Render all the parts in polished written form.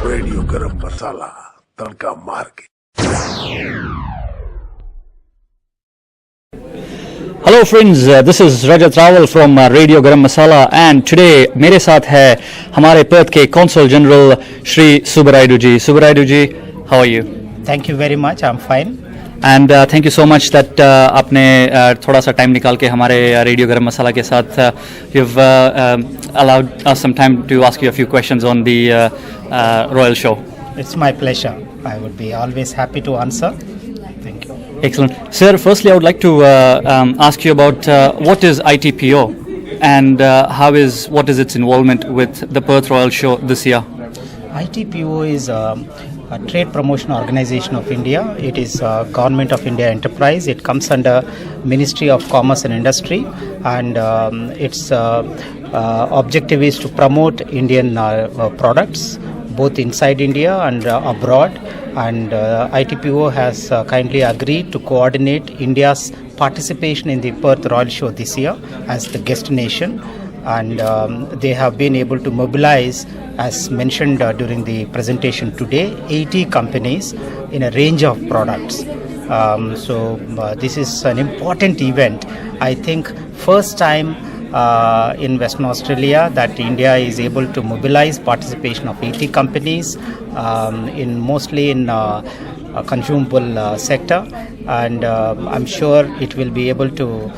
Radio गरम मसाला तड़का मार के। Hello friends, this is Rajat Rawal from Radio Garam Masala and today मेरे साथ है हमारे पर्थ के consul general Shri Subbarayudu ji. Subbarayudu ji, how are you? Thank you very much, I'm fine. And thank you so much that आपने थोड़ा सा टाइम निकाल के हमारे रेडियो गरम मसाला के साथ you've allowed us some time to ask you a few questions on the Royal Show. It's my pleasure. I would be always happy to answer. Thank you. Excellent. Sir, firstly I would like to ask you about what is ITPO and what is its involvement with the Perth Royal Show this year? ITPO is a trade promotion organization of India. It is a government of India enterprise. It comes under Ministry of Commerce and Industry, and its objective is to promote Indian products both inside India and abroad. And ITPO has kindly agreed to coordinate India's participation in the Perth Royal Show this year as the guest nation. And they have been able to mobilize, as mentioned during the presentation today, 80 companies in a range of products. So this is an important event. I think first time in Western Australia that India is able to mobilize participation of 80 companies mostly in consumable sector, and I'm sure it will be able to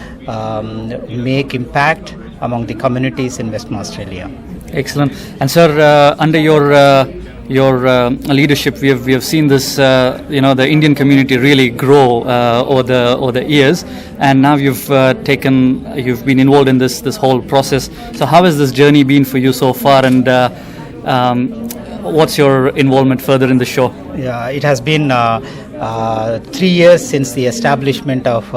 make impact among the communities in Western Australia. Excellent. And sir, under your leadership, we have seen this, the Indian community really grow over the years, and now you've been involved in this whole process. So how has this journey been for you so far, and what's your involvement further in the show? Yeah, it has been 3 years since the establishment of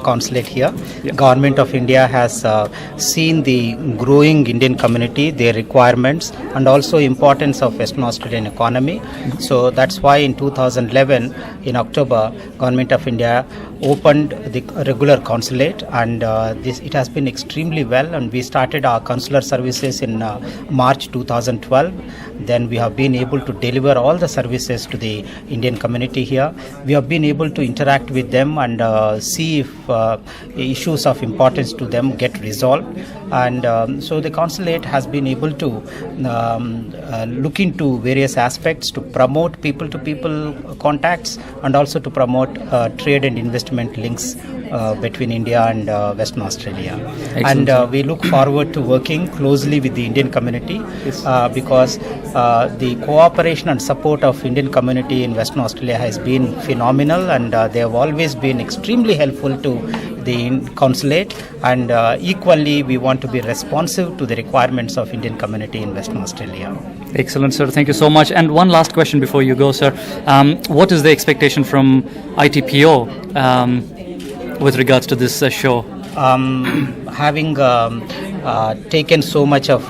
Consulate here. Yeah. Government of India has seen the growing Indian community, their requirements, and also importance of Western Australian economy. Mm-hmm. So that's why in 2011, in October, Government of India opened the regular consulate, and it has been extremely well. And we started our consular services in March 2012. Then we have been able to deliver all the services to the Indian community here. We have been able to interact with them and see if issues of importance to them get resolved. And so the consulate has been able to look into various aspects to promote people-to-people contacts, and also to promote trade and investment links between India and Western Australia. Excellent. And we look forward to working closely with the Indian community. Yes. Because the cooperation and support of Indian community in Western Australia has been phenomenal, and they have always been extremely helpful to the consulate, and equally we want to be responsive to the requirements of Indian community in Western Australia. Excellent, sir. Thank you so much. And one last question before you go, sir. What is the expectation from ITPO with regards to this show? Having taken so much of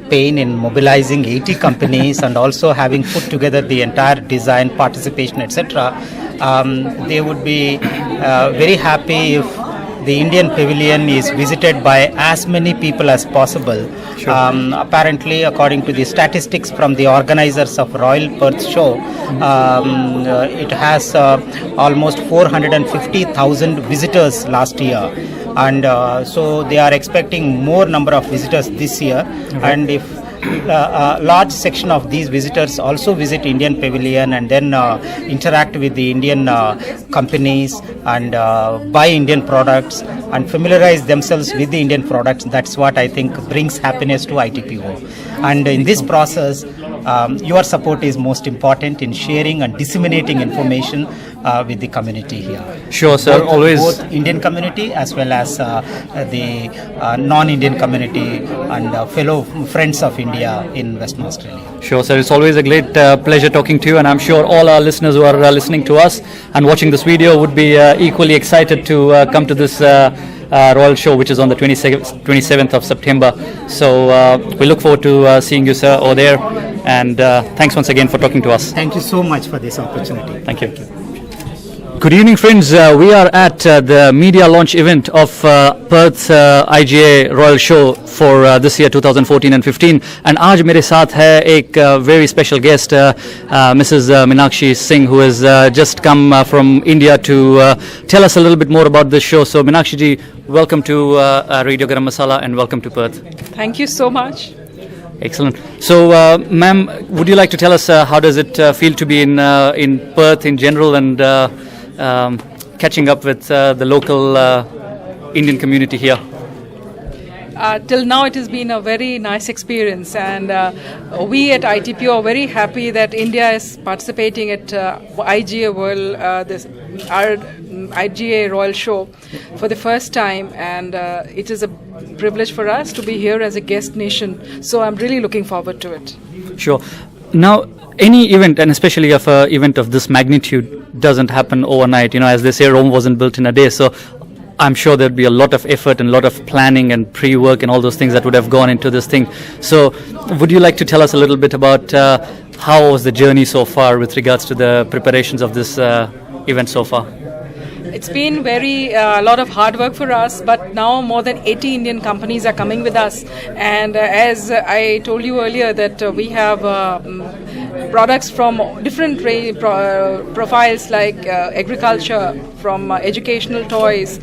pain in mobilizing 80 companies and also having put together the entire design, participation, etc., they would be very happy if the Indian pavilion is visited by as many people as possible. Sure. Apparently, according to the statistics from the organizers of Royal Perth Show, it has almost 450,000 visitors last year. And so they are expecting more number of visitors this year. Okay. And if a large section of these visitors also visit Indian Pavilion and then interact with the Indian companies and buy Indian products and familiarize themselves with the Indian products, that's what I think brings happiness to ITPO. And in this process, your support is most important in sharing and disseminating information with the community here. Sure, sir. Both Indian community as well as the non-Indian community and fellow friends of India in Western Australia. Sure, sir. It's always a great pleasure talking to you, and I'm sure all our listeners who are listening to us and watching this video would be equally excited to come to this Royal Show, which is on the 27th of September. So we look forward to seeing you, sir, over there. And thanks once again for talking to us. Thank you so much for this opportunity. Thank you. Good evening, friends. We are at the media launch event of Perth IGA Royal Show for this year 2014 and 15. And आज मेरे साथ है एक very special guest, Mrs. Meenakshi Singh, who has just come from India to tell us a little bit more about this show. So Meenakshi ji, welcome to Radio Garam Masala and welcome to Perth. Thank you so much. Excellent. So, ma'am, would you like to tell us how does it feel to be in Perth in general and catching up with the local Indian community here? Till now, it has been a very nice experience, and we at ITPO are very happy that India is participating at IGA our IGA Royal Show for the first time, and it is a privilege for us to be here as a guest nation. So I'm really looking forward to it. Sure. Now, any event, and especially if an event of this magnitude doesn't happen overnight, as they say, Rome wasn't built in a day. So I'm sure there'd be a lot of effort and a lot of planning and pre-work and all those things that would have gone into this thing. So would you like to tell us a little bit about how was the journey so far with regards to the preparations of this event so far? It's been a lot of hard work for us, but now more than 80 Indian companies are coming with us. And as I told you earlier, that we have products from different profiles like agriculture, from educational toys,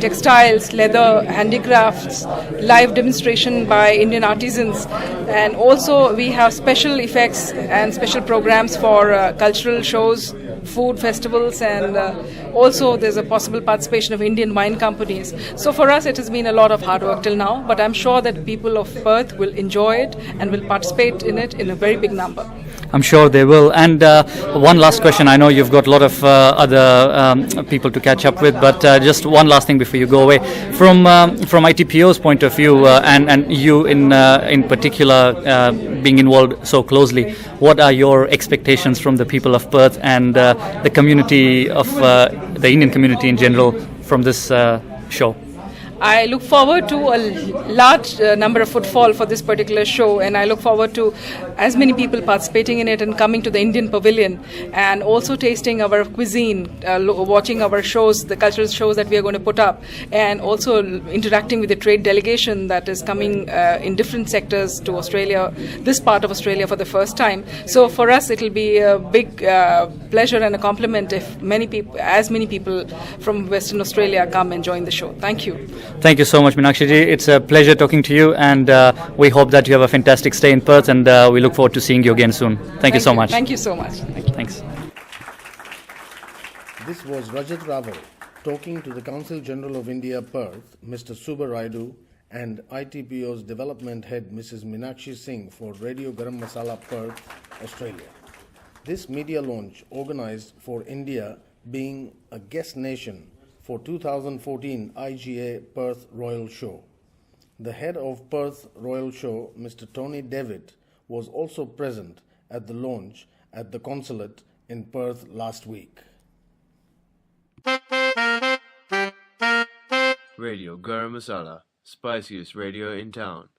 textiles, leather, handicrafts, live demonstration by Indian artisans. And also we have special effects and special programs for cultural shows, food festivals, and also there's a possible participation of Indian wine companies. So for us it has been a lot of hard work till now, but I'm sure that people of Perth will enjoy it and will participate in it in a very big number. I'm sure they will. And one last question. I know you've got a lot of other people to catch up with, but just one last thing before you go away. From ITPO's point of view, and you in particular being involved so closely, what are your expectations from the people of Perth and the community of the Indian community in general from this show? I look forward to a large number of footfall for this particular show, and I look forward to as many people participating in it and coming to the Indian Pavilion and also tasting our cuisine, watching our shows, the cultural shows that we are going to put up, and also interacting with the trade delegation that is coming in different sectors to Australia, this part of Australia for the first time. So for us it will be a big pleasure and a compliment if as many people from Western Australia come and join the show. Thank you. Thank you so much, Meenakshi ji. It's a pleasure talking to you, and we hope that you have a fantastic stay in Perth, and we look forward to seeing you again soon. Thank you so much. Thank you so much. Thanks. This was Rajat Raval talking to the Consul General of India, Perth, Mr. Subba Raidu, and ITPO's Development Head, Mrs. Meenakshi Singh, for Radio Garam Masala, Perth, Australia. This media launch organized for India being a guest nation for 2014 IGA Perth Royal Show. The head of Perth Royal Show, Mr. Tony Devitt, was also present at the launch at the Consulate in Perth last week. Radio Garam Masala, spiciest radio in town.